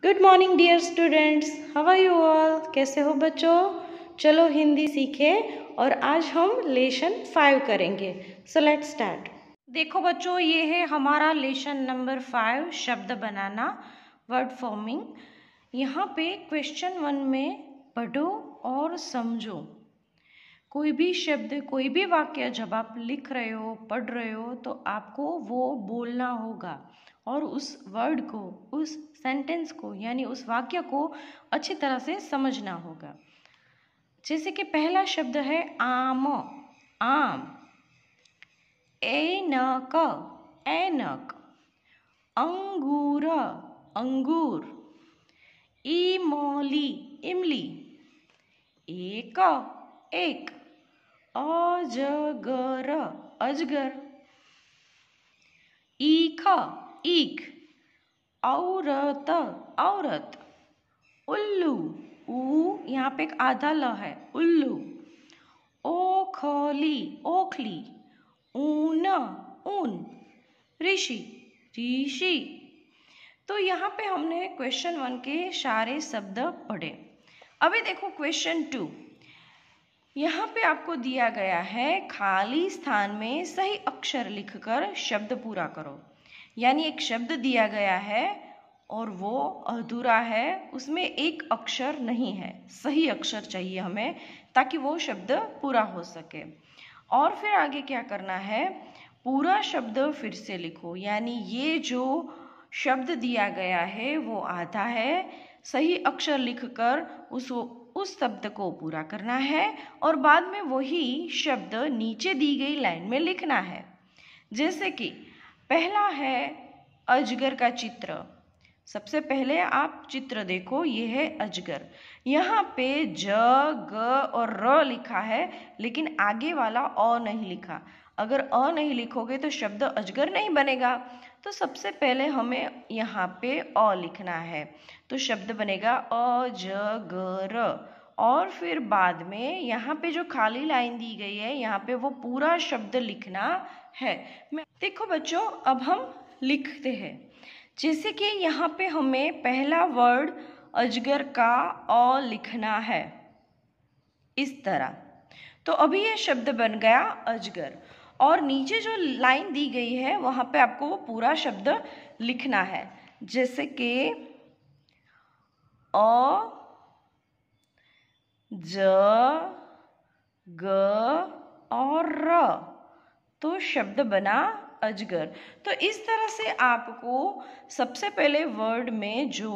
Good morning dear students, how are you all. कैसे हो बच्चों। चलो हिंदी सीखें और आज हम लेसन 5 करेंगे। So let's start. देखो बच्चों, ये है हमारा लेसन नंबर 5, शब्द बनाना, वर्ड फॉर्मिंग। यहाँ पे क्वेश्चन 1 में पढ़ो और समझो। कोई भी शब्द, कोई भी वाक्य जब आप लिख रहे हो, पढ़ रहे हो, तो आपको वो बोलना होगा और उस वर्ड को, उस सेंटेंस को, यानी उस वाक्य को अच्छी तरह से समझना होगा। जैसे कि पहला शब्द है आम, आम। ऐनक, ऐनक। अंगूर, अंगूर। इमली, इमली। एक, एक। अजगर, अजगर। ईख, ईख। औरत, औरत। उल्लू, ऊ यहाँ पे एक आधा ल है, उल्लू। ओखली, ओखली। ऊन, ऊन। ऋषि, ऋषि। तो यहाँ पे हमने क्वेश्चन 1 के सारे शब्द पढ़े। अभी देखो क्वेश्चन 2। यहाँ पे आपको दिया गया है खाली स्थान में सही अक्षर लिखकर शब्द पूरा करो। यानी एक शब्द दिया गया है और वो अधूरा है, उसमें एक अक्षर नहीं है, सही अक्षर चाहिए हमें ताकि वो शब्द पूरा हो सके। और फिर आगे क्या करना है, पूरा शब्द फिर से लिखो। यानी ये जो शब्द दिया गया है वो आधा है, सही अक्षर लिखकर उस शब्द को पूरा करना है और बाद में वही शब्द नीचे दी गई लाइन में लिखना है। जैसे कि पहला है अजगर का चित्र। सबसे पहले आप चित्र देखो, ये है अजगर। यहाँ पे ज, ग और र लिखा है, लेकिन आगे वाला अ नहीं लिखा। अगर अ नहीं लिखोगे तो शब्द अजगर नहीं बनेगा। तो सबसे पहले हमें यहाँ पे अ लिखना है, तो शब्द बनेगा अजगर। और फिर बाद में यहाँ पे जो खाली लाइन दी गई है, यहाँ पे वो पूरा शब्द लिखना है। देखो बच्चों, अब हम लिखते हैं। जैसे कि यहाँ पे हमें पहला वर्ड अजगर का अ लिखना है इस तरह। तो अभी ये शब्द बन गया अजगर और नीचे जो लाइन दी गई है वहाँ पे आपको वो पूरा शब्द लिखना है। जैसे कि अ, ज, ग और र, तो शब्द बना अजगर। तो इस तरह से आपको सबसे पहले वर्ड में जो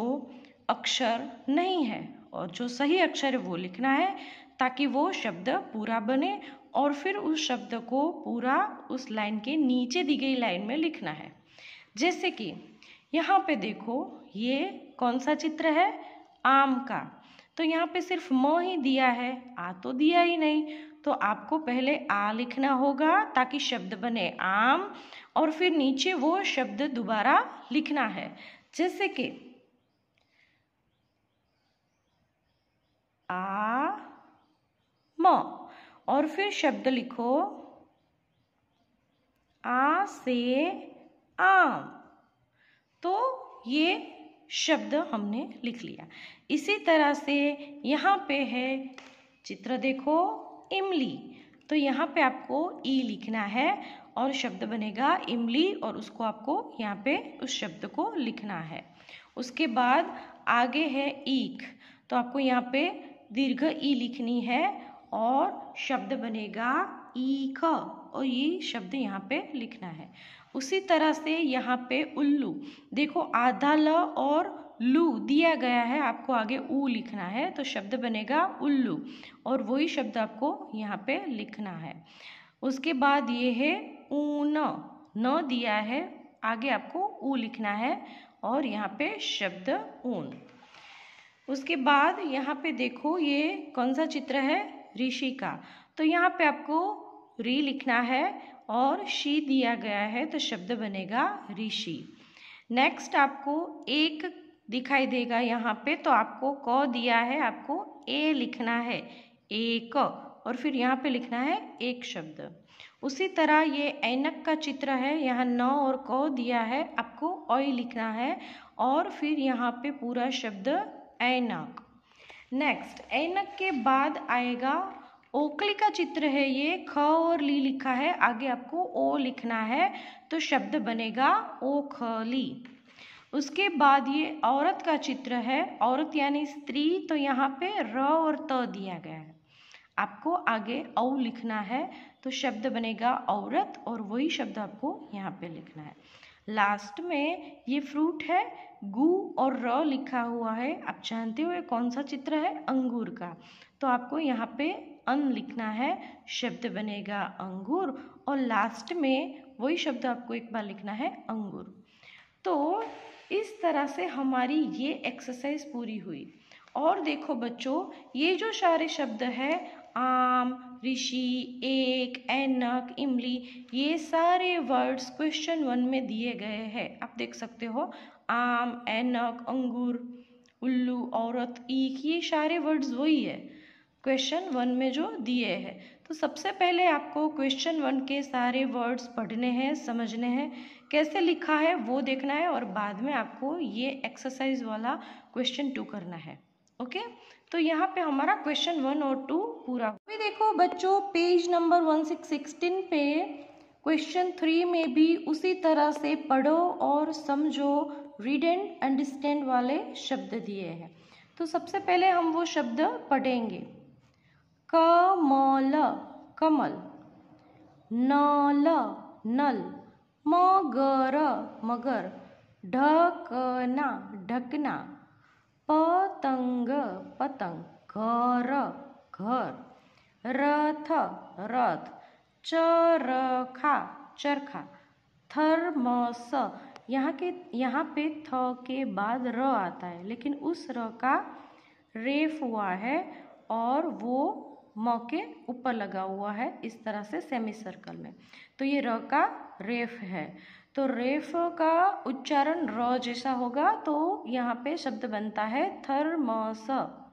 अक्षर नहीं है और जो सही अक्षर है वो लिखना है ताकि वो शब्द पूरा बने, और फिर उस शब्द को पूरा उस लाइन के नीचे दी गई लाइन में लिखना है। जैसे कि यहाँ पे देखो, ये कौन सा चित्र है, आम का। तो यहाँ पे सिर्फ म ही दिया है, आ तो दिया ही नहीं। तो आपको पहले आ लिखना होगा ताकि शब्द बने आम, और फिर नीचे वो शब्द दोबारा लिखना है। जैसे कि आ म, और फिर शब्द लिखो आ से आम। तो ये शब्द हमने लिख लिया। इसी तरह से यहाँ पे है चित्र, देखो इमली। तो यहाँ पे आपको ई लिखना है और शब्द बनेगा इमली, और उसको आपको यहाँ पे उस शब्द को लिखना है। उसके बाद आगे है ईख। तो आपको यहाँ पे दीर्घ ई लिखनी है और शब्द बनेगा ईख, और ये शब्द यहाँ पे लिखना है। उसी तरह से यहाँ पे उल्लू। देखो आधा ल और लू दिया गया है, आपको आगे ऊ लिखना है, तो शब्द बनेगा उल्लू, और वही शब्द आपको यहाँ पे लिखना है। उसके बाद ये है ऊन, न दिया है, आगे आपको ऊ लिखना है और यहाँ पे शब्द ऊन। उसके बाद यहाँ पे देखो, ये कौन सा चित्र है, ऋषि का। तो यहाँ पे आपको री लिखना है और शी दिया गया है, तो शब्द बनेगा ऋषि। नेक्स्ट आपको एक दिखाई देगा यहाँ पे, तो आपको क दिया है, आपको ए लिखना है, एक, और फिर यहाँ पे लिखना है एक शब्द। उसी तरह ये ऐनक का चित्र है, यहाँ न और क दिया है, आपको ऑय लिखना है और फिर यहाँ पे पूरा शब्द ऐनक। नेक्स्ट ऐनक के बाद आएगा ओखली का चित्र है, ये ख और ली लिखा है, आगे आपको ओ लिखना है तो शब्द बनेगा ओखली। उसके बाद ये औरत का चित्र है, औरत यानी स्त्री, तो यहाँ पे र और त दिया गया है, आपको आगे औ लिखना है तो शब्द बनेगा औरत और वही शब्द आपको यहाँ पे लिखना है। लास्ट में ये फ्रूट है, गु और र लिखा हुआ है, आप जानते हो ये कौन सा चित्र है, अंगूर का, तो आपको यहाँ पे अन लिखना है, शब्द बनेगा अंगूर और लास्ट में वही शब्द आपको एक बार लिखना है अंगूर। तो इस तरह से हमारी ये एक्सरसाइज पूरी हुई। और देखो बच्चों, ये जो सारे शब्द है आम, ऋषि, एक, ऐनक, इमली, ये सारे वर्ड्स क्वेश्चन 1 में दिए गए हैं, आप देख सकते हो, आम, ऐनक, अंगूर, उल्लू, औरत, ईख, ये सारे वर्ड्स वही है क्वेश्चन 1 में जो दिए हैं। तो सबसे पहले आपको क्वेश्चन 1 के सारे वर्ड्स पढ़ने हैं, समझने हैं, कैसे लिखा है वो देखना है और बाद में आपको ये एक्सरसाइज वाला क्वेश्चन 2 करना है। ओके, तो यहाँ पे हमारा क्वेश्चन 1 और 2 पूरा। अभी देखो बच्चों, पेज नंबर 1616 पे क्वेश्चन 3 में भी उसी तरह से पढ़ो और समझो, रीड एंड अंडरस्टैंड वाले शब्द दिए हैं। तो सबसे पहले हम वो शब्द पढ़ेंगे। कमल कमल, नल नल, मगर मगर, ढकना ढकना, पतंग पतंग, घर घर, रथ रथ, चरखा चरखा, थर्मस, यहाँ पे थ के बाद र आता है, लेकिन उस र का रेफ हुआ है और वो म के ऊपर लगा हुआ है इस तरह से सेमी सर्कल में, तो ये र का रेफ है, तो रेफ का उच्चारण र जैसा होगा, तो यहाँ पे शब्द बनता है थर्मस।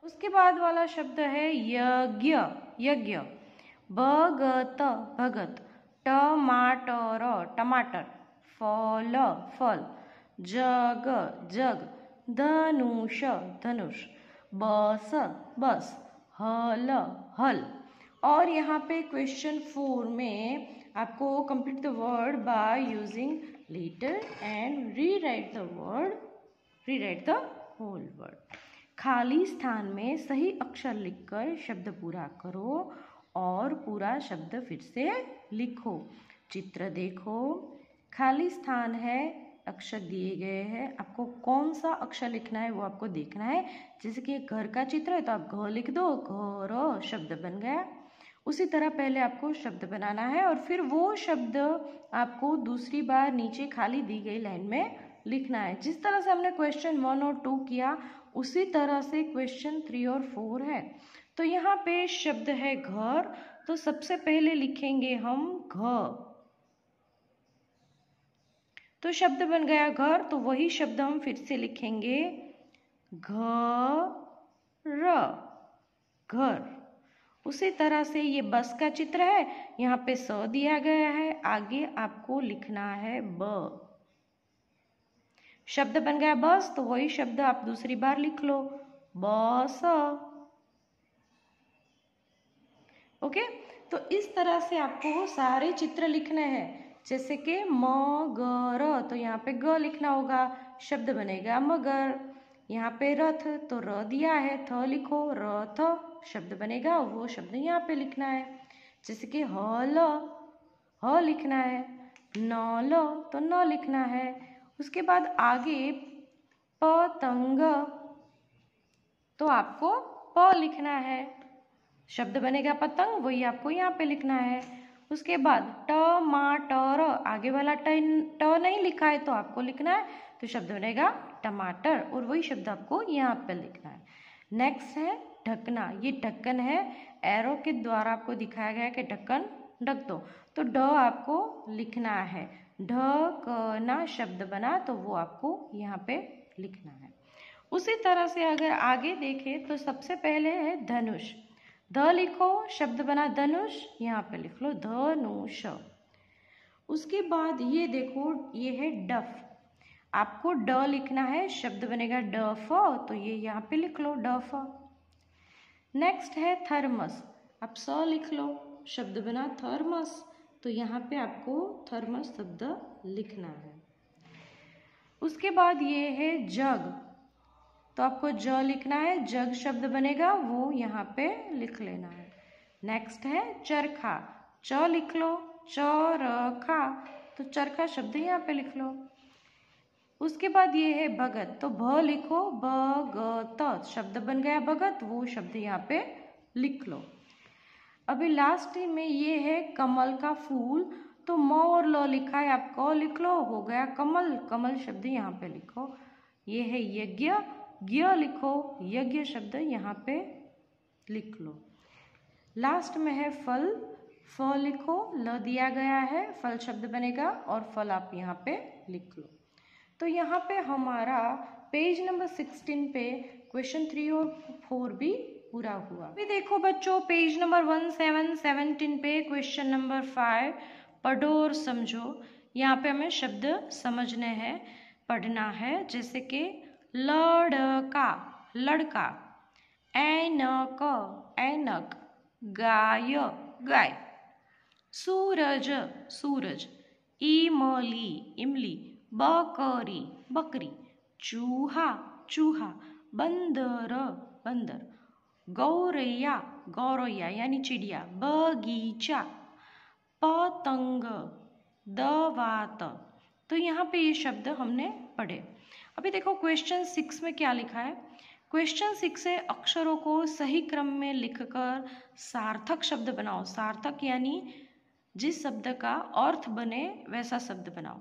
उसके बाद वाला शब्द है यज्ञ यज्ञ, भगत भगत, टमाटर टमाटर, फल फल, जग जग, धनुष धनुष, बस बस, हल हल। और यहाँ पे क्वेश्चन 4 में आपको complete the word by using letter and rewrite the word, rewrite the whole word. खाली स्थान में सही अक्षर लिखकर शब्द पूरा करो और पूरा शब्द फिर से लिखो। चित्र देखो, खाली स्थान है, अक्षर दिए गए हैं, आपको कौन सा अक्षर लिखना है वो आपको देखना है। जैसे कि घर का चित्र है तो आप घ लिख दो, घर शब्द बन गया। उसी तरह पहले आपको शब्द बनाना है और फिर वो शब्द आपको दूसरी बार नीचे खाली दी गई लाइन में लिखना है। जिस तरह से हमने क्वेश्चन 1 और 2 किया उसी तरह से क्वेश्चन 3 और 4 है। तो यहाँ पे शब्द है घर, तो सबसे पहले लिखेंगे हम घ, तो शब्द बन गया घर, तो वही शब्द हम फिर से लिखेंगे घर घर। उसी तरह से ये बस का चित्र है, यहाँ पे स दिया गया है, आगे आपको लिखना है ब, शब्द बन गया बस, तो वही शब्द आप दूसरी बार लिख लो, बस। ओके, तो इस तरह से आपको सारे चित्र लिखने हैं। जैसे कि मगर, तो यहाँ पे ग लिखना होगा, शब्द बनेगा मगर। यहाँ पे रथ, तो र दिया है, थ लिखो, रथ शब्द बनेगा, वो शब्द यहाँ पे लिखना है। जैसे कि हल, ह लिखना है, नल, तो न लिखना है। उसके बाद आगे पतंग, तो आपको प लिखना है, शब्द बनेगा पतंग, वही आपको यहाँ पे लिखना है। उसके बाद टमाटर, आगे वाला ट नहीं लिखा है तो आपको लिखना है, तो शब्द बनेगा टमाटर और वही शब्द आपको यहाँ पे लिखना है। नेक्स्ट है ढकना, ये ढक्कन है, एरो के द्वारा आपको दिखाया गया है कि ढक्कन ढक दो, तो ड आपको लिखना है, ढकना शब्द बना, तो वो आपको यहाँ पे लिखना है। उसी तरह से अगर आगे देखें तो सबसे पहले है धनुष, ध लिखो, शब्द बना धनुष, यहाँ पे लिख लो धनुष। उसके बाद ये देखो, ये है डफ, आपको ड लिखना है, शब्द बनेगा ड फ, तो ये यहाँ पे लिख लो ड फ। नेक्स्ट है थर्मस, आप स लिख लो, शब्द बना थर्मस, तो यहाँ पे आपको थर्मस शब्द लिखना है। उसके बाद ये है जग, तो आपको ज लिखना है, जग शब्द बनेगा वो यहाँ पे लिख लेना है। नेक्स्ट है चरखा, च लिख लो, चरखा, तो चरखा शब्द यहाँ पे लिख लो। उसके बाद ये है भगत, तो भ लिखो, भगत शब्द बन गया भगत, वो शब्द यहाँ पे लिख लो। अभी लास्ट में ये है कमल का फूल, तो म और ल लिखा है, आप क लिख लो, हो गया कमल, कमल शब्द यहाँ पे लिखो। ये है यज्ञ, ज्ञ लिखो, यज्ञ शब्द यहाँ पे लिख लो। लास्ट में है फल, फ लिखो, ल दिया गया है, फल शब्द बनेगा और फल आप यहाँ पे लिख लो। तो यहाँ पे हमारा पेज नंबर 16 पे क्वेश्चन 3 और 4 भी पूरा हुआ। अभी देखो बच्चों, पेज नंबर 17 पे क्वेश्चन नंबर 5 पढ़ो और समझो। यहाँ पे हमें शब्द समझने हैं, पढ़ना है, जैसे कि लड़का, लड़का, ऐनक, ऐनक, गाय, गाय, सूरज, सूरज, इमली, इमली, बकरी, बकरी, चूहा, चूहा, बंदर, बंदर, गौरैया, गौरैया यानी चिड़िया, बगीचा, पतंग, दवात। तो यहाँ पे ये शब्द हमने पढ़े। अभी देखो क्वेश्चन 6 में क्या लिखा है। क्वेश्चन 6 से अक्षरों को सही क्रम में लिखकर सार्थक शब्द बनाओ। सार्थक यानी जिस शब्द का अर्थ बने वैसा शब्द बनाओ।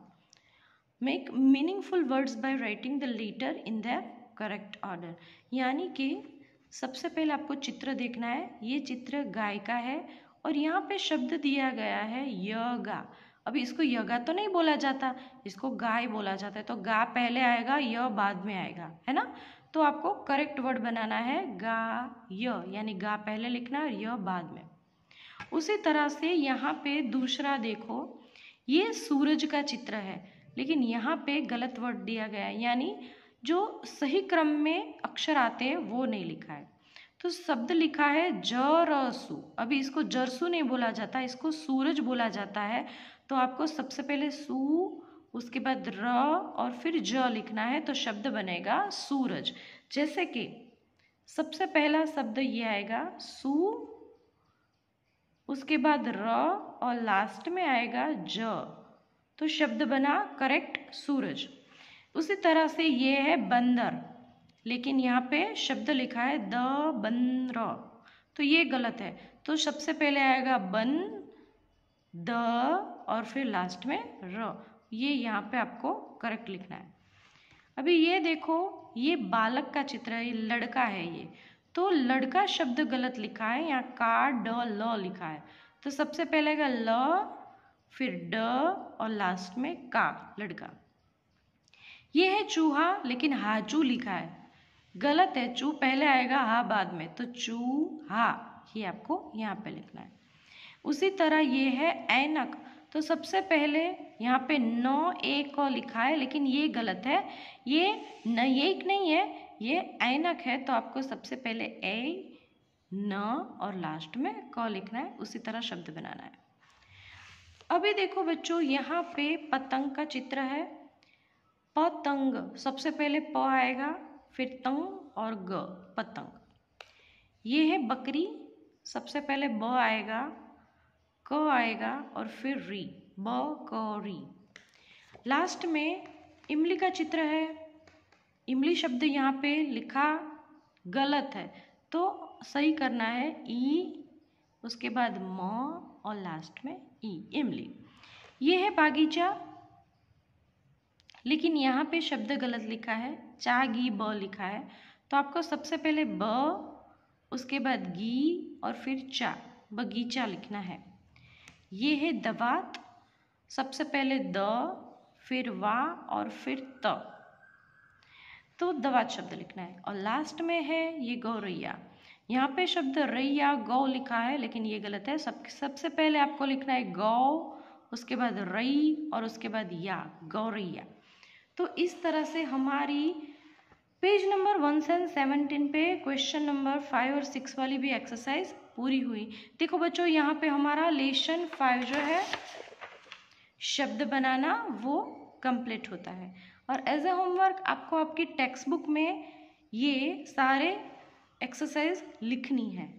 Make meaningful words by writing the letter in the correct order. यानी कि सबसे पहले आपको चित्र देखना है, ये चित्र गाय का है और यहाँ पे शब्द दिया गया है यगा। अभी इसको यगा तो नहीं बोला जाता, इसको गाय बोला जाता है, तो गा पहले आएगा, य बाद में आएगा, है ना। तो आपको करेक्ट वर्ड बनाना है गा य, यानी गा पहले लिखना है, य बाद में। उसी तरह से यहाँ पे दूसरा देखो, ये सूरज का चित्र है, लेकिन यहाँ पे गलत वर्ड दिया गया है, यानी जो सही क्रम में अक्षर आते हैं वो नहीं लिखा है। तो शब्द लिखा है जरसु। अभी इसको जरसु नहीं बोला जाता, इसको सूरज बोला जाता है। तो आपको सबसे पहले सु, उसके बाद र और फिर ज लिखना है, तो शब्द बनेगा सूरज। जैसे कि सबसे पहला शब्द ये आएगा सु, उसके बाद र और लास्ट में आएगा ज, तो शब्द बना करेक्ट सूरज। उसी तरह से ये है बंदर, लेकिन यहाँ पे शब्द लिखा है द बन र, तो ये गलत है। तो सबसे पहले आएगा बन, द और फिर लास्ट में र, ये यहाँ पे आपको करेक्ट लिखना है। अभी ये देखो, ये बालक का चित्र है, ये लड़का है ये, तो लड़का शब्द गलत लिखा है, यहाँ का ड ल लिखा है। तो सबसे पहले आएगा ल, फिर ड और लास्ट में का, लड़का। ये है चूहा, लेकिन हाचू लिखा है, गलत है, चू पहले आएगा, हा बाद में, तो चूहा, ये आपको यहाँ पे लिखना है। उसी तरह ये है ऐनक, तो सबसे पहले यहाँ पे न एक लिखा है, लेकिन ये गलत है, ये न एक नहीं है, ये ऐनक है, तो आपको सबसे पहले ए न और लास्ट में क लिखना है, उसी तरह शब्द बनाना है। अभी देखो बच्चों, यहाँ पे पतंग का चित्र है, पतंग, सबसे पहले प आएगा, फिर तंग और ग, पतंग। ये है बकरी, सबसे पहले ब आएगा, क आएगा और फिर री, बकरी। लास्ट में इमली का चित्र है, इमली शब्द यहाँ पे लिखा गलत है, तो सही करना है ई, उसके बाद म और लास्ट में ई, इमली। ये है बागीचा, लेकिन यहाँ पे शब्द गलत लिखा है, चागी ब लिखा है, तो आपको सबसे पहले ब, उसके बाद गी और फिर चा, बगीचा लिखना है। ये है दवात, सबसे पहले द, फिर वा और फिर त, तो दवात शब्द लिखना है। और लास्ट में है ये गौरैया, यहाँ पे शब्द रैया गौ लिखा है, लेकिन ये गलत है, सबसे पहले आपको लिखना है गौ, उसके बाद रई और उसके बाद या, गौरैया। तो इस तरह से हमारी पेज नंबर 117 पे क्वेश्चन नंबर 5 और 6 वाली भी एक्सरसाइज पूरी हुई। देखो बच्चों, यहाँ पे हमारा लेसन 5 जो है शब्द बनाना वो कंप्लीट होता है। और एज ए होमवर्क आपको आपकी टेक्स्ट बुक में ये सारे एक्सरसाइज लिखनी है।